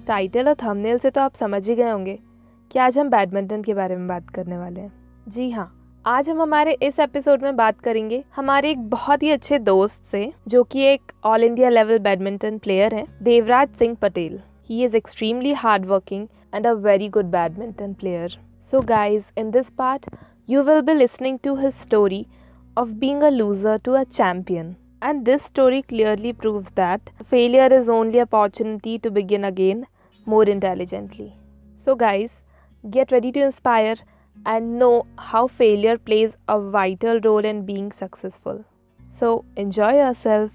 Title और thumbnail से तो आप समझ ही गए होंगे कि आज हम बैडमिंटन के बारे में बात करने वाले हैं। जी हाँ, आज हम हमारे इस एपिसोड में बात करेंगे हमारे एक बहुत ही अच्छे दोस्त से, जो कि एक all India level badminton player हैं, Devraj Singh Patel. He is extremely hard working and a very good badminton player. So guys, in this part you will be listening to his story of being a loser to a champion. And this story clearly proves that failure is only an opportunity to begin again more intelligently. So guys, get ready to inspire and know how failure plays a vital role in being successful. So enjoy yourself.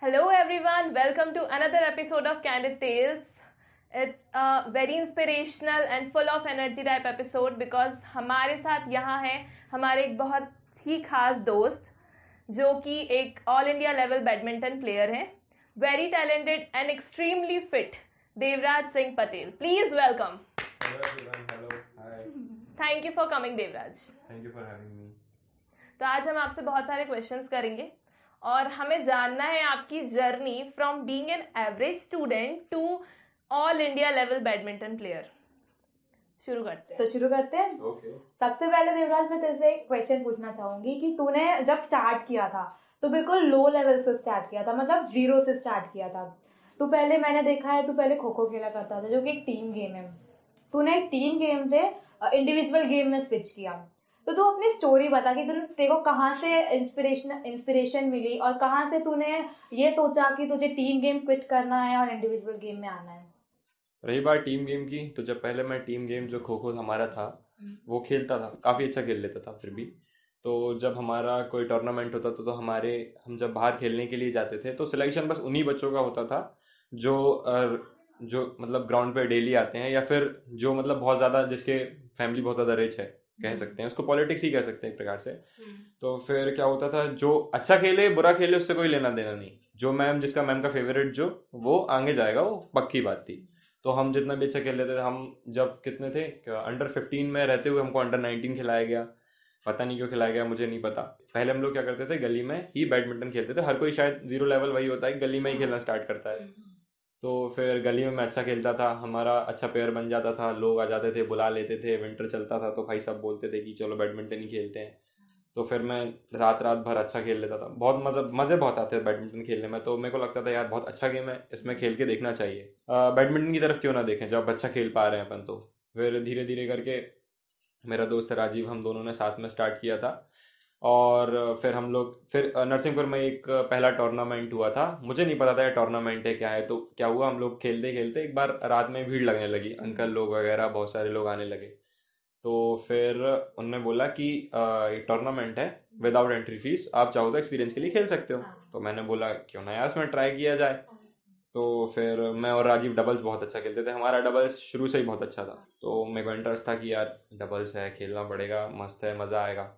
Hello everyone, welcome to another episode of Candid Tales. It's a very inspirational and full of energy type episode because हमारे साथ यहाँ है हमारे एक बहुत ही खास दोस्त जो कि एक all India level badminton player हैं, very talented and extremely fit, Devraj Singh Patel. Please welcome. Hello, hi. Thank you for coming Devraj. Thank you for having me. तो आज हम आपसे बहुत सारे क्वेश्चंस करेंगे और हमें जानना है आपकी journey from being an average student to all India level badminton player. शुरू करते हैं. तो शुरू करते हैं. Okay. सबसे पहले देवराज, मैं तेरे से एक क्वेश्चन पूछना चाहूंगी कि तूने जब स्टार्ट किया था तो बिल्कुल लो लेवल से स्टार्ट किया था, मतलब 0 से स्टार्ट किया था. तू पहले, मैंने देखा है, तू पहले खो खो खेला करता था जो कि एक टीम गेम है. तूने एक टीम गेम से इंडिविजुअल गेम में स्विच किया. तो तू अपनी स्टोरी बता कि तेरे को कहाँ से इंस्पिरेशन मिली और कहाँ से तूने ये सोचा कि तुझे टीम गेम क्विट करना है और इंडिविजुअल गेम में आना है. रही बात टीम गेम की, तो जब पहले मैं टीम गेम जो खो खो हमारा था वो खेलता था, काफ़ी अच्छा खेल लेता था फिर भी. तो जब हमारा कोई टूर्नामेंट होता था तो हम जब बाहर खेलने के लिए जाते थे तो सिलेक्शन बस उन्हीं बच्चों का होता था जो मतलब ग्राउंड पे डेली आते हैं, या फिर जो मतलब बहुत ज़्यादा, जिसके फैमिली बहुत ज़्यादा रिच है, कह सकते हैं उसको पॉलिटिक्स ही कह सकते हैं एक प्रकार से. तो फिर क्या होता था, जो अच्छा खेले बुरा खेले उससे कोई लेना देना नहीं. जो जिसका मैम का फेवरेट जो वो आगे जाएगा, वो पक्की बात थी. तो हम जितना भी अच्छा खेल लेते थे, हम जब कितने थे, अंडर 15 में रहते हुए हमको अंडर 19 खिलाया गया. पता नहीं क्यों खिलाया गया, मुझे नहीं पता. पहले हम लोग क्या करते थे, गली में ही बैडमिंटन खेलते थे. हर कोई शायद 0 लेवल वही होता है, गली में ही खेलना स्टार्ट करता है. तो फिर गली में मैं अच्छा खेलता था, हमारा अच्छा प्लेयर बन जाता था, लोग आ जाते थे, बुला लेते थे. विंटर चलता था तो भाई सब बोलते थे कि चलो बैडमिंटन ही खेलते हैं. तो फिर मैं रात भर अच्छा खेल लेता था. बहुत मज़े बहुत आते थे बैडमिंटन खेलने में. तो मेरे को लगता था यार बहुत अच्छा गेम है, इसमें खेल के देखना चाहिए. बैडमिंटन की तरफ क्यों ना देखें जब अच्छा खेल पा रहे हैं अपन. तो फिर धीरे धीरे करके मेरा दोस्त राजीव, हम दोनों ने साथ में स्टार्ट किया था. और फिर नरसिंहपुर में एक पहला टूर्नामेंट हुआ था. मुझे नहीं पता था ये टूर्नामेंट है क्या है. तो क्या हुआ, हम लोग खेलते खेलते एक बार रात में भीड़ लगने लगी, अंकल लोग वगैरह बहुत सारे लोग आने लगे. तो फिर उन्होंने बोला कि ये टूर्नामेंट है विदाउट एंट्री फीस, आप चाहो तो एक्सपीरियंस के लिए खेल सकते हो. तो मैंने बोला क्यों ना यार इसमें ट्राई किया जाए. तो फिर मैं और राजीव डबल्स बहुत अच्छा खेलते थे, हमारा डबल्स शुरू से ही बहुत अच्छा था. तो मेरे को इंटरेस्ट था कि यार डबल्स है, खेलना पड़ेगा, मस्त है, मज़ा आएगा.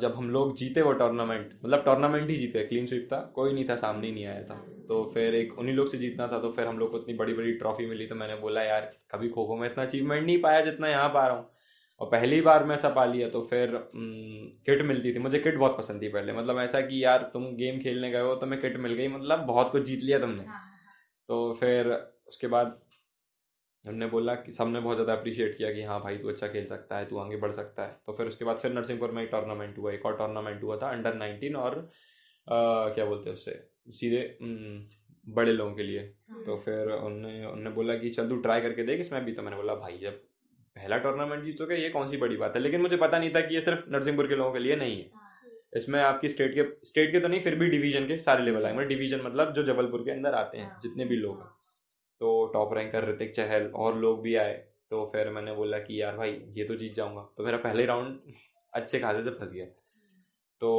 जब हम लोग जीते वो टूर्नामेंट, मतलब टूर्नामेंट ही जीते, क्लीन स्वीप था, कोई नहीं था सामने, ही नहीं आया था. तो फिर एक उन्हीं लोग से जीतना था. तो फिर हम लोग को इतनी बड़ी बड़ी ट्रॉफी मिली. तो मैंने बोला यार कभी खो खो में इतना अचीवमेंट नहीं पाया जितना यहाँ पा रहा हूँ, और पहली बार मैं ऐसा पा लिया. तो फिर किट मिलती थी, मुझे किट बहुत पसंद थी पहले, मतलब ऐसा कि यार तुम गेम खेलने गए हो तो मैं किट मिल गई, मतलब बहुत कुछ जीत लिया तुमने. तो फिर उसके बाद हमने बोला कि सबने बहुत ज़्यादा अप्रिशिएट किया कि हाँ भाई तू अच्छा खेल सकता है, तू आगे बढ़ सकता है. तो फिर उसके बाद फिर नरसिंहपुर में एक टूर्नामेंट हुआ, एक और टूर्नामेंट हुआ था अंडर 19 और क्या बोलते हैं उससे, सीधे बड़े लोगों के लिए. तो फिर उन्होंने बोला कि चल तू ट्राई करके देख इसमें भी. तो मैंने बोला भाई जब पहला टूर्नामेंट जीत चुके ये कौन सी बड़ी बात है. लेकिन मुझे पता नहीं था कि ये सिर्फ नरसिंहपुर के लोगों के लिए नहीं है, इसमें आपकी स्टेट के तो नहीं, फिर भी डिवीजन के सारे लेवल आएंगे. डिवीजन मतलब जो जबलपुर के अंदर आते हैं जितने भी लोग हैं. तो टॉप रैंकर ऋतिक चहल और लोग भी आए. तो फिर मैंने बोला कि यार भाई ये तो जीत जाऊंगा. तो मेरा पहले राउंड अच्छे खासे से फंस गया. तो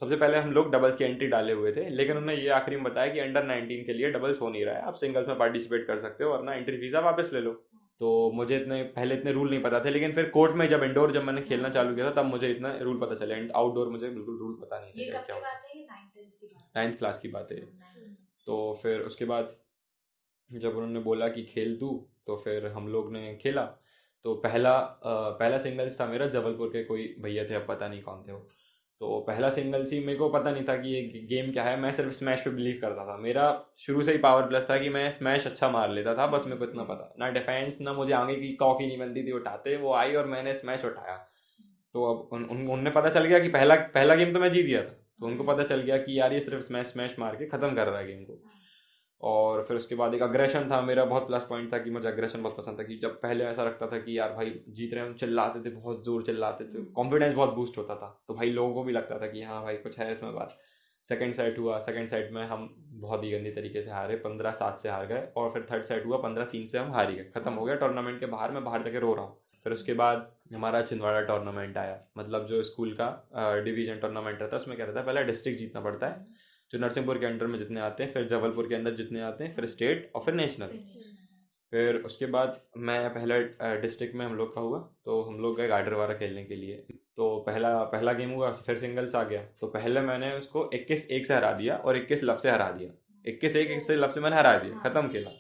सबसे पहले हम लोग डबल्स की एंट्री डाले हुए थे, लेकिन उन्होंने ये आखिरी में बताया कि अंडर 19 के लिए डबल्स हो नहीं रहा है, आप सिंगल्स में पार्टिसिपेट कर सकते हो, वरना एंट्री फीस आप वापस ले लो. तो मुझे इतने रूल नहीं पता थे. लेकिन फिर कोर्ट में जब इंडोर जब मैंने खेलना चालू किया था तब मुझे इतना रूल पता चला. आउटडोर मुझे बिल्कुल रूल पता नहीं था क्या होता है. 9th क्लास की बात है. तो फिर उसके बाद जब उन्होंने बोला कि खेल तू, तो फिर हम लोग ने खेला। तो पहला सिंगल्स था मेरा, जबलपुर के कोई भैया थे, अब पता नहीं कौन थे वो। तो पहला सिंगल्स ही, मेरे को पता नहीं था कि ये गेम क्या है, मैं सिर्फ स्मैश पे बिलीव करता था। मेरा शुरू से ही पावर प्लस था कि मैं स्मैश अच्छा मार लेता था, बस मेरे को इतना पता, ना डिफेंस ना मुझे आगे की कॉक ही नहीं बनती थी उठाते, वो आई और मैंने स्मैश उठाया। तो अब उन्हें पता चल गया कि पहला पहला गेम तो मैं जीत गया था, तो उनको पता चल गया कि यार ये सिर्फ स्मैश स्मैश मार के खत्म कर रहा है गेम को। और फिर उसके बाद एक अग्रेशन था मेरा, बहुत प्लस पॉइंट था कि मुझे अग्रेशन बहुत पसंद था। कि जब पहले ऐसा लगता था कि यार भाई जीत रहे हैं, हम चिल्लाते थे, बहुत जोर चिल्लाते थे, कॉन्फिडेंस बहुत बूस्ट होता था, तो भाई लोगों को भी लगता था कि हाँ भाई कुछ है इसमें बात। सेकंड सेट हुआ, सेकंड सेट में हम बहुत ही गंदी तरीके से हारे, 15-7 से हार गए। और फिर थर्ड सेट हुआ, 15-3 से हम हार ही गए, खत्म हो गया टूर्नामेंट के बाहर, मैं बाहर जाके रो रहा हूँ। फिर उसके बाद हमारा छिंदवाड़ा टूर्नामेंट आया, मतलब जो स्कूल का डिवीजन टूर्नामेंट रहता है, उसमें क्या रहता है, पहले डिस्ट्रिक्ट जीतना पड़ता है, जो नरसिंहपुर के अंडर में जितने आते हैं, फिर जबलपुर के अंदर जितने आते हैं, फिर स्टेट और फिर नेशनल। फिर उसके बाद मैं पहला डिस्ट्रिक्ट में हम लोग का हुआ, तो हम लोग गए गाडरवारा खेलने के लिए। तो पहला गेम हुआ, फिर सिंगल्स आ गया। तो पहले मैंने उसको 21-1 से हरा दिया और 21 लव से हरा दिया, 21-1 से लव से मैंने हरा दिया, खत्म खेला।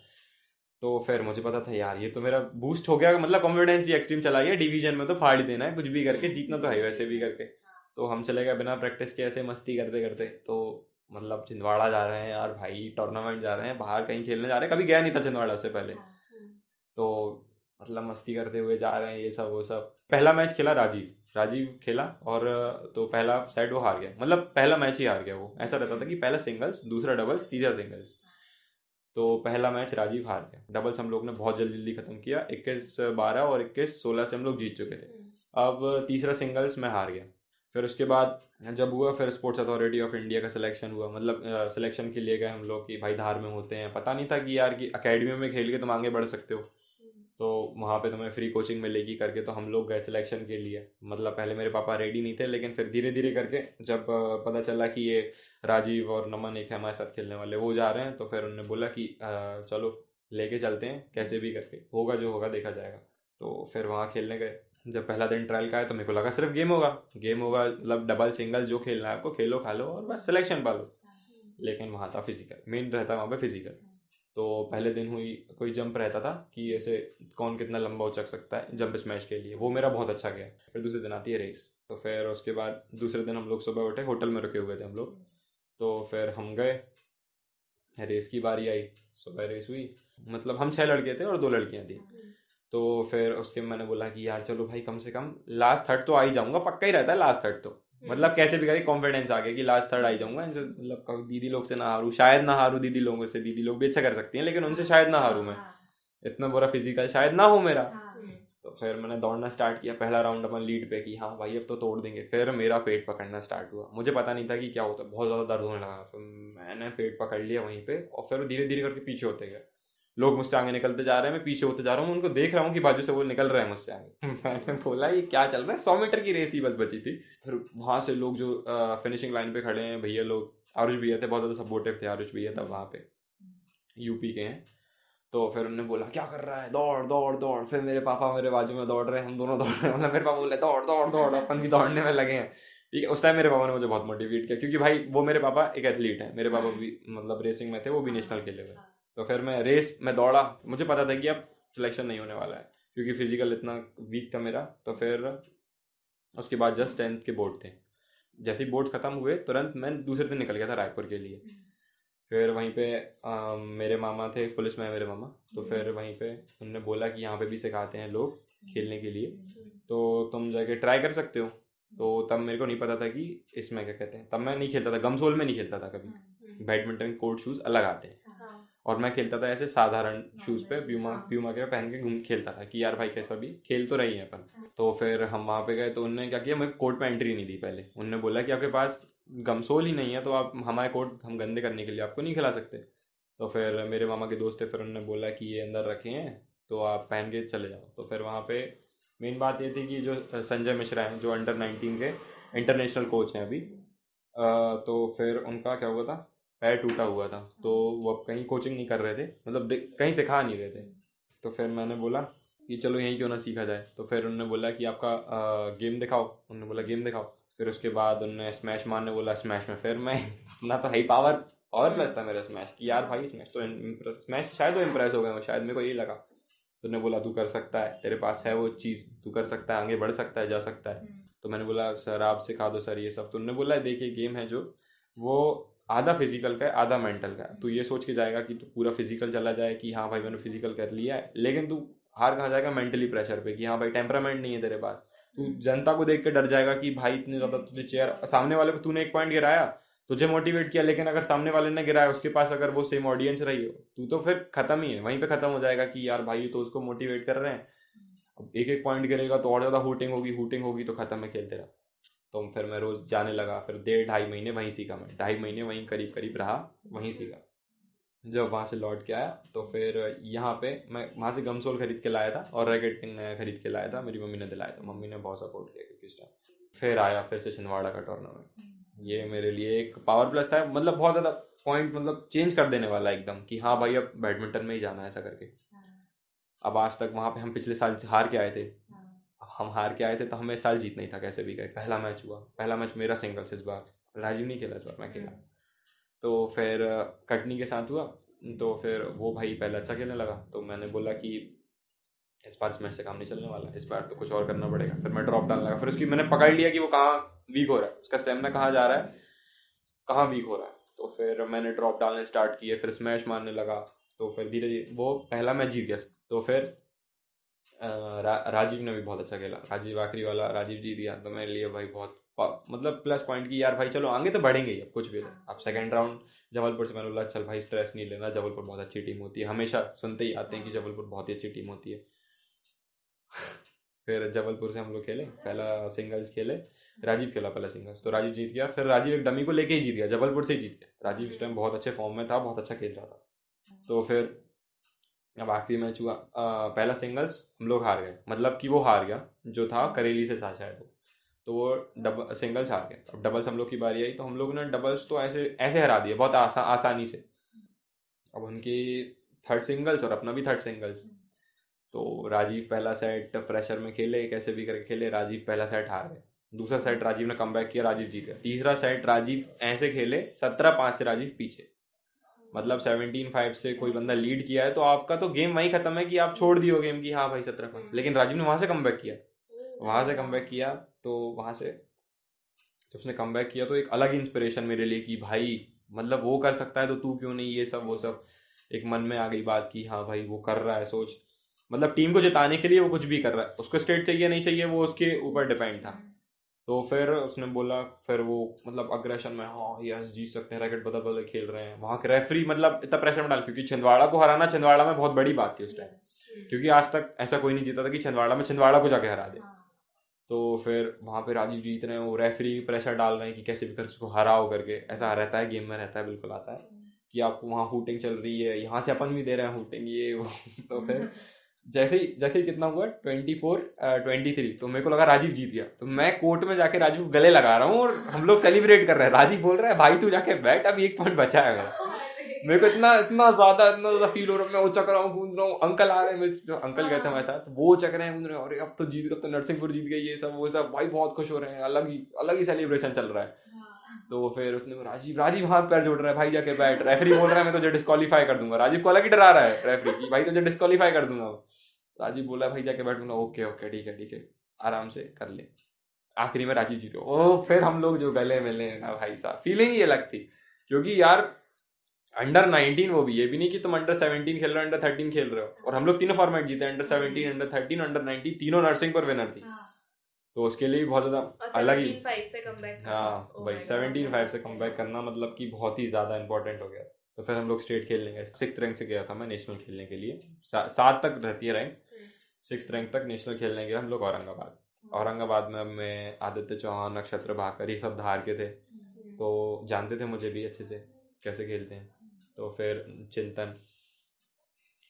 तो फिर मुझे पता था यार ये तो मेरा बूस्ट हो गया, मतलब कॉन्फिडेंस ही एक्सट्रीम चला गया, डिवीजन में तो फाड़ ही देना है कुछ भी करके, जीतना तो है वैसे भी करके। तो हम चले गए बिना प्रैक्टिस के, ऐसे मस्ती करते करते। तो मतलब छिंदवाड़ा जा रहे हैं यार भाई, टूर्नामेंट जा रहे हैं, बाहर कहीं खेलने जा रहे हैं, कभी गया नहीं था छिंदवाड़ा से पहले। तो मतलब मस्ती करते हुए जा रहे हैं, ये सब वो सब। पहला मैच खेला राजीव, राजीव खेला, और तो पहला सेट वो हार गया, मतलब पहला मैच ही हार गया वो। ऐसा रहता था कि पहला सिंगल्स, दूसरा डबल्स, तीसरा सिंगल्स। तो पहला मैच राजीव हार गया, डबल्स हम लोग ने बहुत जल्दी जल्दी खत्म किया, 21-12 और 21-16 से हम लोग जीत चुके थे। अब तीसरा सिंगल्स में हार गया। फिर उसके बाद जब हुआ, फिर स्पोर्ट्स अथॉरिटी ऑफ इंडिया का सिलेक्शन हुआ, मतलब सिलेक्शन के लिए गए हम लोग कि भाई धार में होते हैं, पता नहीं था कि यार कि अकेडमियों में खेल के तुम आगे बढ़ सकते हो, तो वहाँ पे तुम्हें फ्री कोचिंग मिलेगी करके। तो हम लोग गए सिलेक्शन के लिए, मतलब पहले मेरे पापा रेडी नहीं थे, लेकिन फिर धीरे धीरे करके जब पता चला कि ये राजीव और नमन एक है हमारे साथ खेलने वाले, वो जा रहे हैं, तो फिर उन्होंने बोला कि चलो लेके चलते हैं, कैसे भी करके होगा, जो होगा देखा जाएगा। तो फिर वहाँ खेलने गए। जब पहला दिन ट्रायल का आया तो मेरे को लगा सिर्फ गेम होगा, गेम होगा, मतलब डबल सिंगल जो खेलना है आपको खेलो, खा लो और बस सिलेक्शन पालो। लेकिन वहाँ था फिजिकल, मेन रहता है वहाँ पे फिजिकल। तो पहले दिन हुई, कोई जंप रहता था कि ऐसे कौन कितना लंबा उछक सकता है जंप स्मैश के लिए, वो मेरा बहुत अच्छा गया। फिर दूसरे दिन आती है रेस। तो फिर उसके बाद दूसरे दिन हम लोग सुबह उठे, होटल में रुके हुए थे हम लोग, तो फिर हम गए, रेस की बारी आई। सुबह रेस हुई, मतलब हम 6 लड़के थे और 2 लड़कियां थी। तो फिर उसके मैंने बोला कि यार चलो भाई, कम से कम लास्ट थर्ड तो आ ही जाऊंगा, पक्का ही रहता है लास्ट थर्ड तो, मतलब कैसे भी करके कॉन्फिडेंस आ गया कि लास्ट थर्ड आ ही जाऊंगा इनसे, मतलब कभी दीदी लोग से ना हारूं, शायद ना हारूं दीदी लोगों से, दीदी लोग भी अच्छा कर सकती हैं लेकिन उनसे शायद ना हारूं मैं, इतना बुरा फिजिकल शायद ना हो मेरा। तो फिर मैंने दौड़ना स्टार्ट किया, पहला राउंड अपन लीड पे कि हाँ भाई अब तो तोड़ देंगे। फिर मेरा पेट पकड़ना स्टार्ट हुआ, मुझे पता नहीं था कि क्या होता है, बहुत ज़्यादा दर्द होने लगा। फिर मैंने पेट पकड़ लिया वहीं पे, और फिर धीरे धीरे करके पीछे होते गए। लोग मुझसे आगे निकलते जा रहे हैं, मैं पीछे होते जा रहा हूँ, उनको देख रहा हूँ कि बाजू से वो निकल रहे हैं मुझसे आगे। मैंने बोला ये क्या चल रहा है, 100 मीटर की रेस ही बस बची थी। फिर वहां से लोग जो फिनिशिंग लाइन पे खड़े हैं भैया लोग, आरुष भैया थे, बहुत ज्यादा सपोर्टिव थे आरुष भैया तब वहां पे, यूपी के हैं। तो फिर उन्होंने बोला क्या कर रहा है, दौड़ दौड़ दौड़। फिर मेरे पापा मेरे बाजू में दौड़ रहे हैं, हम दोनों दौड़ रहे हैं, मतलब मेरे पापा बोले दौड़ दौड़ दौड़, अपन भी दौड़ने में लगे हैं। ठीक है, उस टाइम मेरे पापा ने मुझे बहुत मोटिवेट किया, क्योंकि भाई वो मेरे पापा एक एथलीट है, मेरे पापा भी मतलब रेसिंग में थे, वो भी नेशनल खेले हुए। तो फिर मैं रेस में दौड़ा, मुझे पता था कि अब सिलेक्शन नहीं होने वाला है, क्योंकि फिजिकल इतना वीक था मेरा। तो फिर उसके बाद जस्ट 10th के बोर्ड थे, जैसे ही बोर्ड खत्म हुए तुरंत मैं दूसरे दिन निकल गया था रायपुर के लिए। फिर वहीं पे मेरे मामा थे, पुलिस में है मेरे मामा, तो फिर वहीं पे उन्होंने बोला कि यहाँ पे भी सिखाते हैं लोग खेलने के लिए, तो तुम जाके ट्राई कर सकते हो। तो तब मेरे को नहीं पता था कि इसमें क्या कहते हैं, तब मैं नहीं खेलता था, गमसोल में नहीं खेलता था कभी, बैडमिंटन कोर्ट शूज़ अलग आते हैं, और मैं खेलता था ऐसे साधारण शूज़ पे, प्यूमा प्यूमा के पहन के घूम खेलता था कि यार भाई कैसा भी खेल तो रही है अपन। तो फिर हम वहाँ पे गए, तो उन्होंने क्या किया, मुझे कोर्ट में एंट्री नहीं दी पहले। उन्होंने बोला कि आपके पास गमसोल ही नहीं है, तो आप हमारे कोर्ट हम गंदे करने के लिए आपको नहीं खिला सकते। तो फिर मेरे मामा के दोस्त थे, फिर उन्होंने बोला कि ये अंदर रखे हैं तो आप पहन के चले जाओ। तो फिर वहाँ पे मेन बात ये थी कि जो संजय मिश्रा हैं, जो अंडर-19 के इंटरनेशनल कोच हैं अभी, तो फिर उनका क्या हुआ था, पैर टूटा हुआ था, तो वो अब कहीं कोचिंग नहीं कर रहे थे, मतलब कहीं सिखा नहीं रहे थे। तो फिर मैंने बोला कि चलो यहीं क्यों ना सीखा जाए। तो फिर उन्होंने बोला कि आपका गेम दिखाओ, उन्होंने बोला गेम दिखाओ। फिर उसके बाद उन्होंने स्मैश मारने बोला, स्मैश में फिर मैं इतना तो है ही पावर, और प्लस था मेरा स्मैश कि यार भाई स्मैश शायद वो इम्प्रेस हो गए हो, शायद मेरे को यही लगा। तो उन्होंने बोला तू कर सकता है, तेरे पास है वो चीज़, तू कर सकता है, आगे बढ़ सकता है, जा सकता है। तो मैंने बोला सर आप सिखा दो सर ये सब। तो उन्होंने बोला देखिए गेम है जो वो आधा फिजिकल का है आधा मेंटल का है। तू ये सोच के जाएगा कि तू पूरा फिजिकल चला जाए कि हाँ भाई मैंने फिजिकल कर लिया है, लेकिन तू हार कहाँ जाएगा मेंटली प्रेशर पे कि हाँ भाई टेम्परामेंट नहीं है तेरे पास। तू जनता को देख के डर जाएगा कि भाई इतने ज्यादा तुझे चेयर, सामने वाले को तूने एक पॉइंट गिराया, तुझे मोटिवेट किया, लेकिन अगर सामने वाले ने गिराया उसके पास अगर वो सेम ऑडियंस रही हो, तू तो फिर खत्म ही है, वहीं पे खत्म हो जाएगा कि यार भाई तो उसको मोटिवेट कर रहे हैं। अब एक एक पॉइंट गिरेगा तो और ज्यादा हूटिंग होगी तो खत्म है खेल तेरा। तो फिर मैं रोज जाने लगा, फिर 1.5-2.5 महीने वहीं सीखा, मैं 2.5 महीने वहीं करीब करीब रहा, वहीं सीखा। जब वहां से लौट के आया तो फिर यहाँ पे मैं वहां से गमसोल खरीद के लाया था और रैकेट नया खरीद के लाया था, मेरी मम्मी ने दिलाया था, मम्मी ने बहुत सपोर्ट किया क्योंकि इस टाइम। फिर आया फिर से छिंदवाड़ा का टूर्नामेंट, ये मेरे लिए एक पावर प्लस था, मतलब बहुत ज्यादा पॉइंट, मतलब चेंज कर देने वाला एकदम कि हाँ भाई अब बैडमिंटन में ही जाना है ऐसा करके। अब आज तक वहां पे हम पिछले साल हार के आए थे, हम हार के आए थे तो हमें इस साल जीतना ही था कैसे भी करके। पहला मैच हुआ, पहला मैच मेरा सिंगल्स, इस बार राजीव नहीं खेला, इस बार मैं खेला। तो फिर कटनी के साथ हुआ, तो फिर वो भाई पहले अच्छा खेलने लगा, तो मैंने बोला कि इस बार स्मैश से काम नहीं चलने वाला, इस बार तो कुछ और करना पड़ेगा। फिर मैं ड्रॉप डालने लगा, फिर उसकी मैंने पकड़ लिया कि वो कहाँ वीक हो रहा है, उसका स्टेमिना कहाँ जा रहा है, कहाँ वीक हो रहा है। तो फिर मैंने ड्रॉप डालने स्टार्ट किए, फिर स्मैश मारने लगा। तो फिर धीरे धीरे वो पहला मैच जीत गया। तो फिर राजीव ने भी बहुत अच्छा खेला, राजीव आखिरी वाला राजीव जीत गया, तो मेरे लिए भाई बहुत मतलब प्लस पॉइंट की यार भाई चलो आगे तो बढ़ेंगे ही, अब कुछ भी अब सेकंड राउंड जबलपुर से, मैंने बोला चल भाई स्ट्रेस नहीं लेना, जबलपुर बहुत अच्छी टीम होती है, हमेशा सुनते ही आते हैं कि जबलपुर बहुत ही अच्छी टीम होती है। फिर जबलपुर से हम लोग खेले, पहला सिंगल्स खेले, राजीव खेला पहला सिंगल्स, तो राजीव जीत गया। फिर राजीव एक डमी को लेके ही जीत गया, जबलपुर से ही जीत गया। राजीव इस टाइम बहुत अच्छे फॉर्म में था, बहुत अच्छा खेल रहा था। तो फिर अब आखिरी मैच हुआ, पहला सिंगल्स हम लोग हार गए, मतलब कि वो हार गया जो था करेली से साथ शायद वो, तो वो सिंगल्स हार गए। अब डबल्स हम लोग की बारी आई, तो हम लोग ने डबल्स तो ऐसे ऐसे हरा दिए बहुत आसानी से। अब उनकी थर्ड सिंगल्स और अपना भी थर्ड सिंगल्स, तो राजीव पहला सेट प्रेशर में खेले, कैसे भी करके खेले, राजीव पहला सेट हार गए। दूसरा सेट राजीव ने कमबैक किया, राजीव जीत गया। तीसरा सेट राजीव ऐसे खेले 17-5 से राजीव पीछे, मतलब 17-5 से कोई बंदा लीड किया है तो आपका तो गेम वहीं खत्म है कि आप छोड़ दियो गेम की हाँ भाई 17-5, लेकिन राजीव ने वहां से कमबैक किया, वहां से कमबैक किया। तो वहां से जब उसने कमबैक किया तो एक अलग इंस्पिरेशन मेरे लिए कि भाई मतलब वो कर सकता है तो तू क्यों नहीं, ये सब वो सब एक मन में आ गई बात कि हाँ भाई वो कर रहा है, सोच मतलब टीम को जिताने के लिए वो कुछ भी कर रहा है, उसको स्टेट चाहिए नहीं चाहिए वो उसके ऊपर डिपेंड था। तो फिर उसने बोला, फिर वो मतलब अग्रेशन में हाँ यस जीत सकते हैं, रैकेट बदल बदल खेल रहे हैं, वहां के रेफरी मतलब इतना प्रेशर में डाल, क्योंकि छिंदवाड़ा को हराना छिंदवाड़ा में बहुत बड़ी बात थी उस टाइम, क्योंकि आज तक ऐसा कोई नहीं जीता था कि छिंदवाड़ा में छिंदवाड़ा को जाके हरा दे। तो फिर वहां पे राजीव जीत रहे हैं, वो रेफरी प्रेशर डाल रहे हैं कि कैसे भी कर उसको हराओ करके, ऐसा रहता है गेम में, रहता है बिल्कुल आता है कि आपको वहाँ हुटिंग चल रही है, यहाँ से अपन भी दे रहे हैं हुटिंग ये वो। तो फिर जैसे ही कितना हुआ 24-23, तो मेरे को लगा राजीव जीत गया, तो मैं कोर्ट में जाके राजीव को गले लगा रहा हूँ और हम लोग सेलिब्रेट कर रहे हैं। राजीव बोल रहा है भाई तू जाके बैठ, अभी 1 पॉइंट बचा है मेरा। मेरे को इतना ज्यादा फील हो रहा है, मैं उचक रहा हूँ, कूद रहा हूँ, अंकल आ रहे हैं, जो अंकल गए थे हमारे साथ वो चक रहे हैं, कूद रहे हैं, अरे अब तो जीत गए, अब तो नरसिंहपुर जीत गई, ये सब वो सब, भाई बहुत खुश हो रहे हैं, अलग ही सेलिब्रेशन चल रहा है। तो फिर उसने राजीव हाथ पैर जोड़ रहा है, भाई जाके बैठ, रेफरी बोल रहा है मैं तुझे डिस्क्वालीफाई कर दूंगा, राजीव को अलग ही डरा रहा है रेफरी की भाई तुझे डिस्क्वालीफाई कर दूंगा। राजीव बोला भाई जाके बैठ, ओके ठीक है आराम से कर ले। आखिरी में राजीव जीतो, ओ फिर हम लोग जो गले मिले ना भाई साहब, फीलिंग ही अलग थी, क्योंकि यार अंडर 19, वो भी ये भी नहीं कि तुम अंडर 17 खेल रहे हो, अंडर 13 खेल रहे हो, और हम लोग तीनों फॉर्मेट जीते, अंडर 17, अंडर 13, अंडर 19, तीनों नरसिंहपुर विनर थी। तो उसके लिए भी बहुत ज्यादा अलग ही, 17-5 से कमबैक, हाँ भाई 17-5 से कमबैक करना मतलब कि बहुत ही ज्यादा इंपॉर्टेंट हो गया। तो फिर हम लोग स्टेट खेलने गए, 6th रैंक से गया था मैं नेशनल खेलने के लिए, 7 तक रहती है रैंक, 6th रैंक तक नेशनल खेलने गए हम लोग औरंगाबाद में। मैं आदित्य चौहान, नक्षत्र भाकर, ये सब धार के थे, तो जानते थे मुझे भी अच्छे से कैसे खेलते हैं। तो फिर चिंतन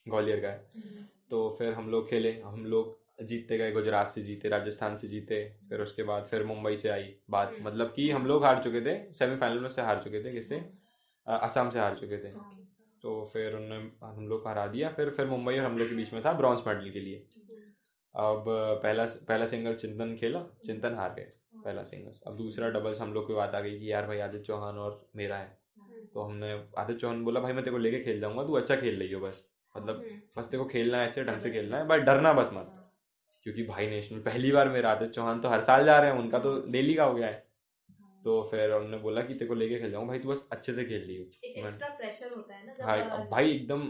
ग्वालियर का है, तो फिर हम लोग खेले, हम लोग जीतते गए, गुजरात से जीते, राजस्थान से जीते, फिर उसके बाद फिर मुंबई से आई बात, मतलब कि हम लोग हार चुके थे सेमीफाइनल में, से हार चुके थे, किससे, असम से हार चुके थे। तो फिर उन्होंने हम लोग हरा दिया, फिर मुंबई और हम लोग के बीच में था ब्रॉन्ज मेडल के लिए। अब पहला सिंगल चिंतन खेला, चिंतन हार गए पहला सिंगल्स। अब दूसरा डबल्स हम लोग की बात आ गई कि यार भाई आदित्य चौहान और मेरा है, तो हमने आदित्य चौहान बोला भाई मैं तेरे को लेके खेल जाऊंगा, तू अच्छा खेल रही हो बस, मतलब बस तेरे को खेलना है, अच्छे ढंग से खेलना है, बस डरना बस मत। क्योंकि भाई नेशनल पहली बार मेरा, आदित्य चौहान तो हर साल जा रहे हैं, उनका तो डेली का हो गया है। तो फिर उन्होंने बोला कि तेरे को लेके खेल जाऊंगा भाई, तू बस अच्छे से खेल लियो। एक एक्स्ट्रा प्रेशर होता है ना जब भाई अब भाई एकदम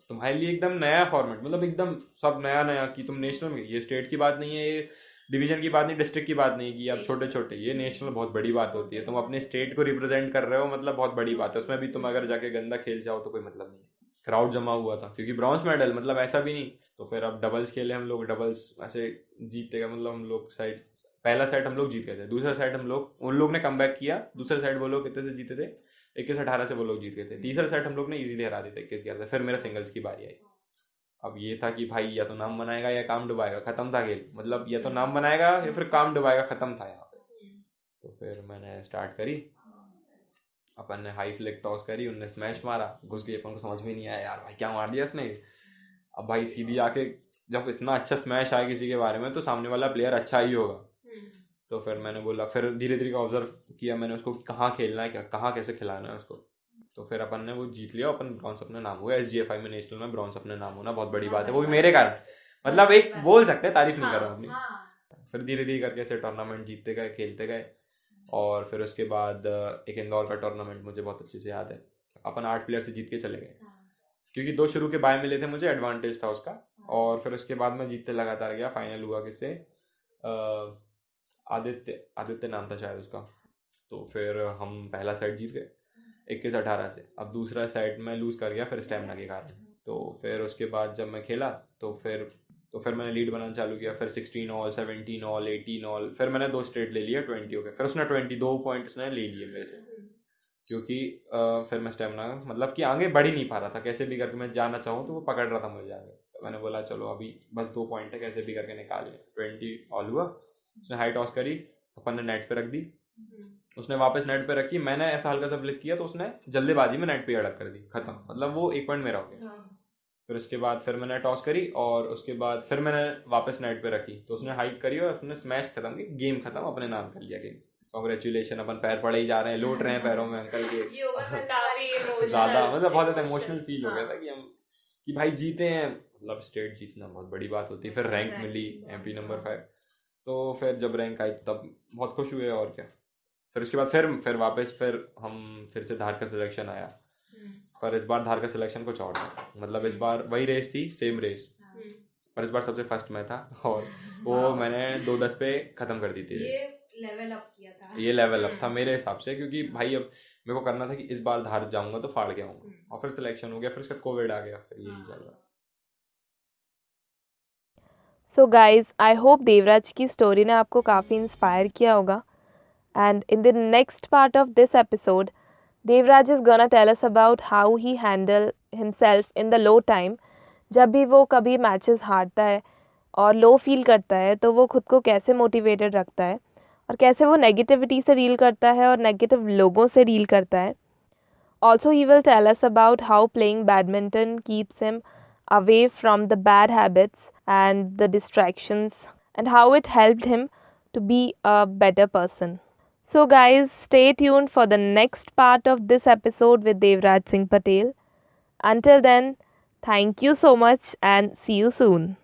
तुम्हारे लिए एकदम नया फॉर्मेट, मतलब एकदम सब नया नया, कि तुम नेशनल में, ये स्टेट की बात नहीं है, ये डिवीजन की बात नहीं, डिस्ट्रिक्ट की बात नहीं कि आप छोटे छोटे, ये नेशनल बहुत बड़ी बात होती है, तुम अपने स्टेट को रिप्रेजेंट कर रहे हो, मतलब बहुत बड़ी बात है। उसमें भी तुम अगर जाके गंदा खेल जाओ तो कोई मतलब नहीं। क्राउड जमा हुआ था क्योंकि ब्रॉन्ज मेडल, मतलब ऐसा भी नहीं। तो फिर अब डबल्स खेले हम लोग, डबल्स ऐसे जीते गए, मतलब हम लोग साइड, पहला सेट हम लोग जीत गए थे, दूसरा सेट हम लोग, उन लोग ने कमबैक किया, दूसरा सेट वो लोग कितने से जीते थे, 21-18 से वो लोग जीत गए थे, तीसरा सेट हम लोग ने इजीली हरा दिया था 21-11 से। फिर मेरा सिंगल्स की बारी आई। अब ये था कि भाई या तो नाम बनाएगा या काम डुबाएगा, खत्म था खेल, मतलब या तो नाम बनाएगा या फिर काम डुबाएगा, खत्म था यहाँ पे। तो फिर मैंने स्टार्ट करी, अपन ने हाई फ्लिक टॉस करी, उनने स्मैश मारा, घुस गई, अपन को समझ में नहीं आया यार भाई क्या मार दिया इसने। अब भाई सीधी आके जब इतना अच्छा स्मैश आया किसी के बारे में तो सामने वाला प्लेयर अच्छा ही होगा। तो फिर मैंने बोला, फिर धीरे धीरे ऑब्जर्व किया मैंने उसको, कहाँ खेलना है, क्या कहाँ कैसे खिलाना है उसको। तो फिर अपन ने वो जीत लिया, अपन ब्रॉन्ज अपने नाम हुआ, SGFI में नेशनल में ब्रॉन्ज अपने नाम होना बहुत बड़ी बात है, वो भी मेरे कारण, मतलब एक बोल सकते हैं, तारीफ नहीं कर रहा हूँ अपनी। फिर धीरे धीरे करके ऐसे टूर्नामेंट जीतते गए, खेलते गए। और फिर उसके बाद एक इंदौर का टूर्नामेंट मुझे बहुत अच्छे से याद है, अपन 8 प्लेयर से जीत के चले गए, क्योंकि 2 शुरू के बाय मिले थे मुझे, एडवांटेज था उसका। और फिर उसके बाद मैं जीतते लगातार गया, फाइनल हुआ किससे, आदित्य नाम था शायद उसका। तो फिर हम पहला सेट जीत गए 21-18 से। अब दूसरा सेट मैं लूज कर गया फिर स्टेमिना के कारण। तो फिर उसके बाद जब मैं खेला तो फिर मैंने लीड बनाना चालू किया, फिर 16 ऑल, 17 ऑल, 18 ऑल, फिर मैंने 2 स्ट्रेट ले लिया 20 हो गए। फिर उसने 22 पॉइंट उसने ले लिए मेरे से, क्योंकि फिर मैं स्टेमिना मतलब कि आगे बढ़ ही नहीं पा रहा था, कैसे भी करके मैं जाना चाहूँ तो वो पकड़ रहा था मुझे आगे। तो मैंने बोला चलो अभी बस 2 पॉइंट है, कैसे भी करके निकाल लिया। 20 ऑल हुआ, उसने हाई टॉस करी, अपन ने नेट पे रख दी, उसने वापस नेट पे रखी, मैंने ऐसा हल्का सा फ्लिक किया तो उसने जल्दीबाजी में नेट पे अड़क कर दी, खत्म, मतलब वो 1 पॉइंट मेरा हो गया। फिर उसके बाद फिर मैंने टॉस करी और उसके बाद फिर मैंने वापस नेट पे रखी तो उसने हाइक करी और उसने स्मैश खत्म की, गेम खत्म, अपने नाम कर लिया गेम। कांग्रेचुलेशन, अपन पैर पड़े ही जा रहे हैं, लौट रहे हैं पैरों में अंकल के ज्यादा, मतलब बहुत ज्यादा इमोशनल फील हो गया था कि हम, कि भाई जीते हैं, मतलब स्टेट जीतना बहुत बड़ी बात होती है। फिर रैंक मिली MP नंबर 5, तो फिर जब रैंक आई तब बहुत खुश हुए और क्या। फिर उसके बाद फिर वापस फिर हम फिर से धार का सिलेक्शन आया, पर इस बार धार का सिलेक्शन कुछ और था, मतलब इस बार वही रेस थी, सेम रेस, पर इस बार सबसे फर्स्ट मैं था और वो मैंने 2:10 पे खत्म कर दी थी रेस। लेवल अप किया था, ये लेवल अप था मेरे हिसाब से, क्योंकि भाई अब मेरे को करना था कि इस बार धार जाऊंगा तो फाड़ के आऊंगा, और फिर सिलेक्शन हो गया, फिर उसका कोविड आ गया, फिर यही चल रहा। So guys, I hope Devraj की स्टोरी ने आपको काफ़ी इंस्पायर किया होगा। And in the next part of this episode, Devraj is gonna tell us about how he handle himself in the low time. जब भी वो कभी मैचेस हारता है और लो फील करता है तो वो खुद को कैसे मोटिवेटेड रखता है और कैसे वो नेगेटिविटी से डील करता है और नेगेटिव लोगों से डील करता है। Also he will tell us about how playing badminton keeps him away from the bad habits and the distractions, and how it helped him to be a better person. So guys, stay tuned for the next part of this episode with Devraj Singh Patel. Until then, thank you so much and see you soon.